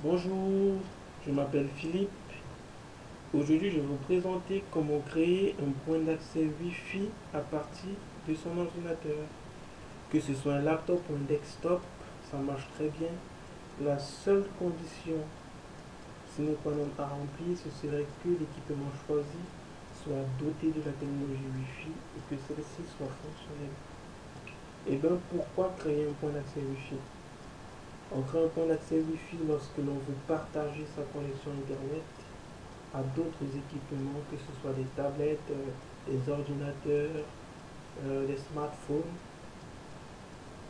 Bonjour, je m'appelle Philippe. Aujourd'hui, je vais vous présenter comment créer un point d'accès Wi-Fi à partir de son ordinateur. Que ce soit un laptop ou un desktop, ça marche très bien. La seule condition sine qua non à remplir, ce serait que l'équipement choisi soit doté de la technologie Wi-Fi et que celle-ci soit fonctionnelle. Et bien, pourquoi créer un point d'accès Wi-Fi? On crée un point d'accès Wi-Fi lorsque l'on veut partager sa connexion Internet à d'autres équipements, que ce soit des tablettes, des ordinateurs, des smartphones.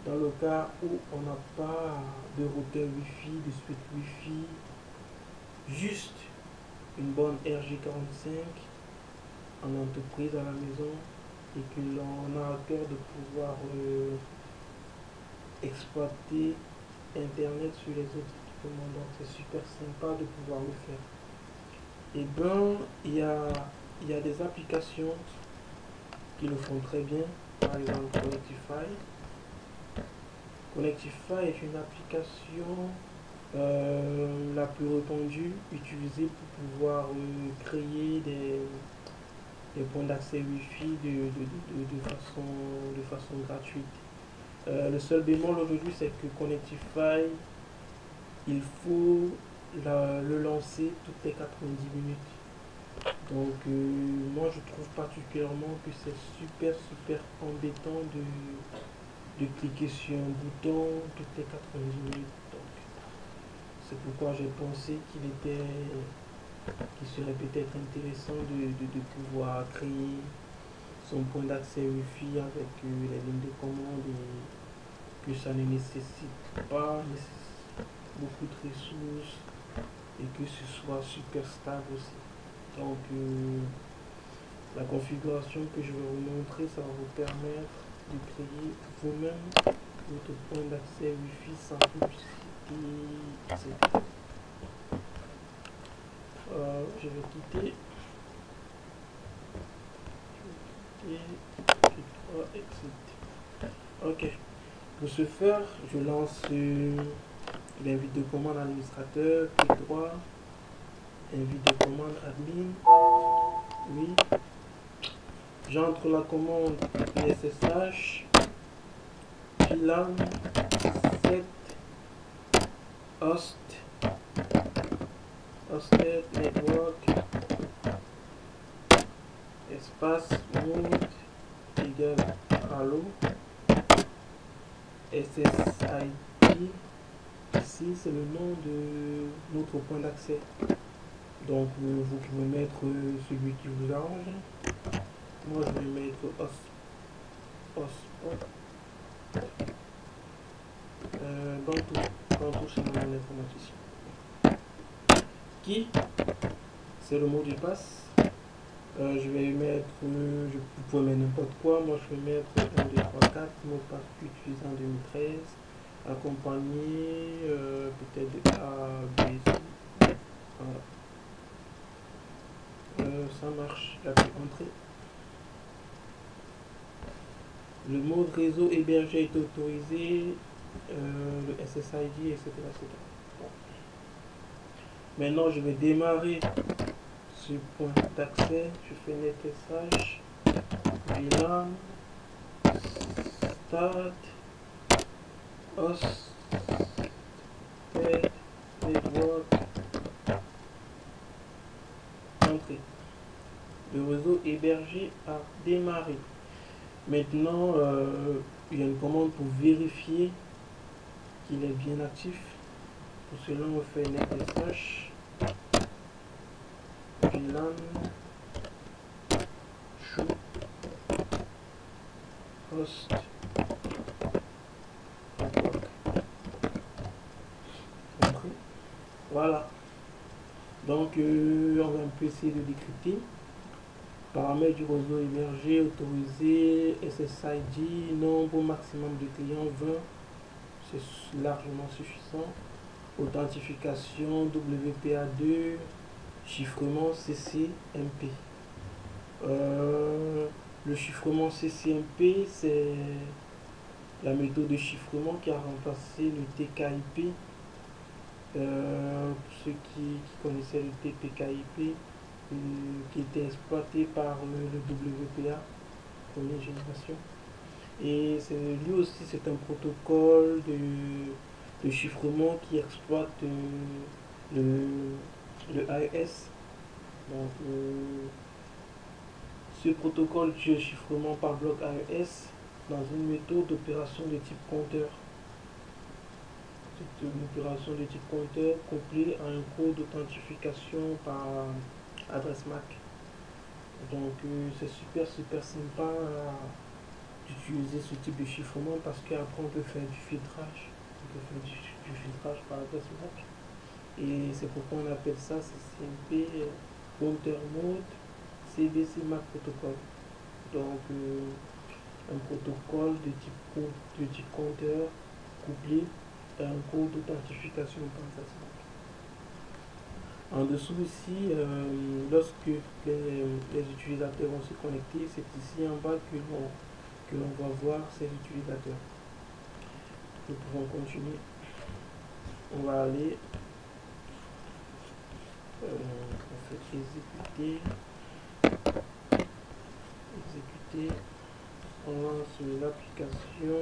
Dans le cas où on n'a pas de routeur Wi-Fi, de suite Wi-Fi, juste une borne RJ45 en entreprise à la maison et que l'on a à cœur de pouvoir exploiter Internet sur les autres équipements. Donc c'est super sympa de pouvoir le faire. Et bien, il y a des applications qui le font très bien. Par exemple, Connectify. Connectify est une application la plus répandue, utilisée pour pouvoir créer des points d'accès Wi-Fi de façon gratuite. Le seul bémol aujourd'hui, c'est que Connectify, il faut le lancer toutes les 90 minutes. Donc moi je trouve particulièrement que c'est super embêtant de cliquer sur un bouton toutes les 90 minutes. Donc c'est pourquoi j'ai pensé qu'il serait peut-être intéressant de pouvoir créer son point d'accès Wi-Fi avec les lignes de commande et que ça ne nécessite pas beaucoup de ressources et que ce soit super stable aussi. Donc la configuration que je vais vous montrer, ça va vous permettre de créer vous-même votre point d'accès Wi-Fi sans publicité, etc. Je vais quitter exit. Ok. Pour ce faire, je lance l'invite de commande administrateur, clic droit, invite de commande admin. Oui. J'entre la commande SSH, VLAN 7 host, hosted network, espace mode égale allo, SSID. Ici, c'est le nom de notre point d'accès. Donc, vous pouvez mettre celui qui vous arrange. Moi, je vais mettre hotspot. Dans tout, c'est mon informaticien. Qui, c'est le mot de passe. Je vais mettre, vous pouvez mettre n'importe quoi. Moi, je vais mettre 1, 2, 3, 4, mot de passe utilisé en 2013, accompagné peut-être de A, B, C. Voilà. Ça marche, j'appuie entrée. Le mode réseau hébergé est autorisé, le SSID, etc. Bon. Maintenant, je vais démarrer ce point d'accès. Je fais netsh, VLAN, start, host, network, entrée. Le réseau hébergé a démarré. Maintenant, il y a une commande pour vérifier qu'il est bien actif. Pour cela, on fait netsh, VLAN, show, host, network. Entrée. Voilà. Donc, on va un peu essayer de décrypter. Paramètres du réseau hébergé, autorisé, SSID, nombre maximum de clients 20, c'est largement suffisant. Authentification WPA2, chiffrement CCMP. Le chiffrement CCMP, c'est la méthode de chiffrement qui a remplacé le TKIP. ceux qui connaissaient le TPK/IP, qui était exploité par le WPA, première génération. Et lui aussi, c'est un protocole de chiffrement qui exploite le AES. Donc, ce protocole de chiffrement par bloc AES dans une méthode d'opération de type compteur. C'est une opération de type compteur couplée à un code d'authentification par adresse MAC. Donc c'est super sympa d'utiliser ce type de chiffrement parce qu'après on peut faire du filtrage. On peut faire du filtrage par adresse MAC. Et c'est pourquoi on appelle ça CCMP Counter Mode CBC MAC Protocol. Donc un protocole de type compteur couplé à un code d'authentification par adresse MAC. En dessous ici, lorsque les utilisateurs vont se connecter, c'est ici en bas que l'on va voir ces utilisateurs. Nous pouvons continuer. On va aller, on fait exécuter, on lance l'application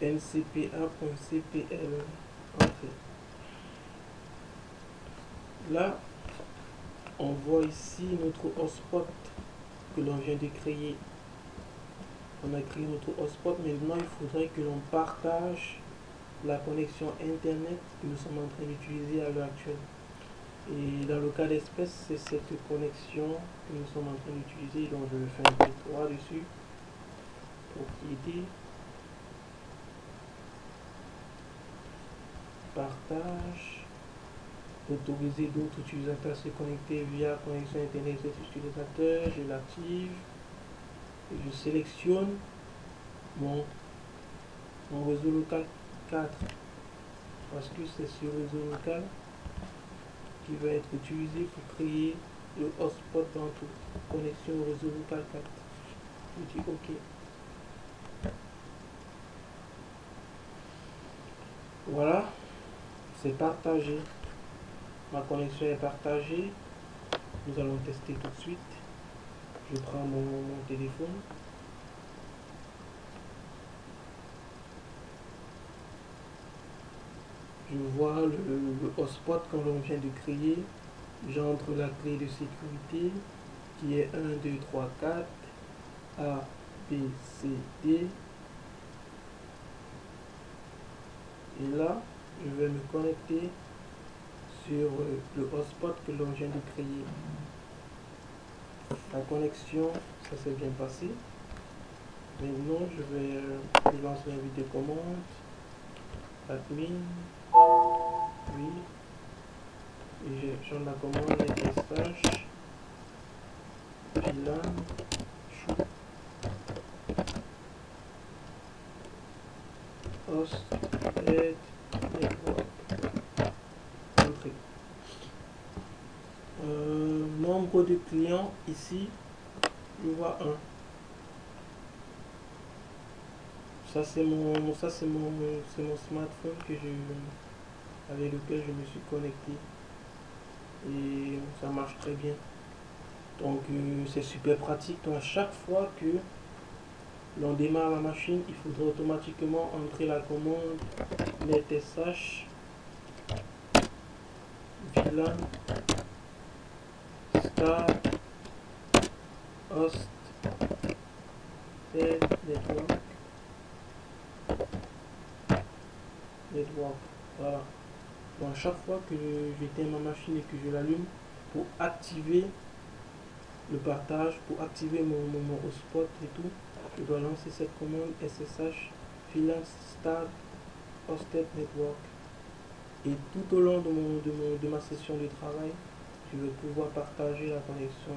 ncpa.cpl. Entrée. Là, on voit ici notre hotspot que l'on vient de créer. On a créé notre hotspot. Maintenant, il faudrait que l'on partage la connexion internet que nous sommes en train d'utiliser à l'heure actuelle. Et dans le cas d'espèce, c'est cette connexion que nous sommes en train d'utiliser. Donc, je vais faire un petit 3 dessus. Propriété. Partage. Autoriser d'autres utilisateurs à se connecter via connexion internet de cet utilisateur. Je l'active. Et je sélectionne mon réseau local 4 parce que c'est ce réseau local qui va être utilisé pour créer le hotspot dans tout. Connexion au réseau local 4. Je dis OK. Voilà, c'est partagé. Ma connexion est partagée. Nous allons tester tout de suite. Je prends mon téléphone. Je vois le hotspot que l'on vient de créer. J'entre la clé de sécurité qui est 1, 2, 3, 4, A, B, C, D. Et là, je vais me connecter sur le hotspot que l'on vient de créer. La connexion, ça s'est bien passé. Maintenant, je vais lancer une vidéocommande. Admin. Oui. Et j'en la commande SSH. VLAN. Chou. Host. Head. Network. Entrée. Nombre de clients ici, je vois 1. Ça c'est mon smartphone avec lequel je me suis connecté et ça marche très bien. Donc c'est super pratique. Donc à chaque fois que l'on démarre la machine, il faudra automatiquement entrer la commande netsh VLAN start host network. Voilà. Donc, chaque fois que j'éteins ma machine et que je l'allume, pour activer le partage, pour activer mon hotspot et tout, je dois lancer cette commande SSH VLAN start hosted network. Et tout au long de ma session de travail, je vais pouvoir partager la connexion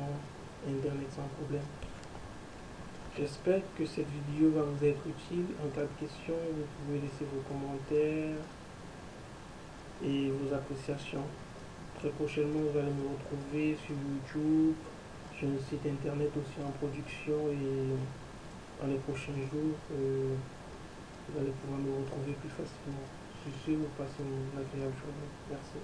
internet sans problème. J'espère que cette vidéo va vous être utile. En cas de question, vous pouvez laisser vos commentaires et vos appréciations. Très prochainement, vous allez me retrouver sur YouTube. J'ai un site internet aussi en production et dans les prochains jours, vous allez pouvoir me retrouver plus facilement. Sur ce, vous passez une agréable journée. Merci.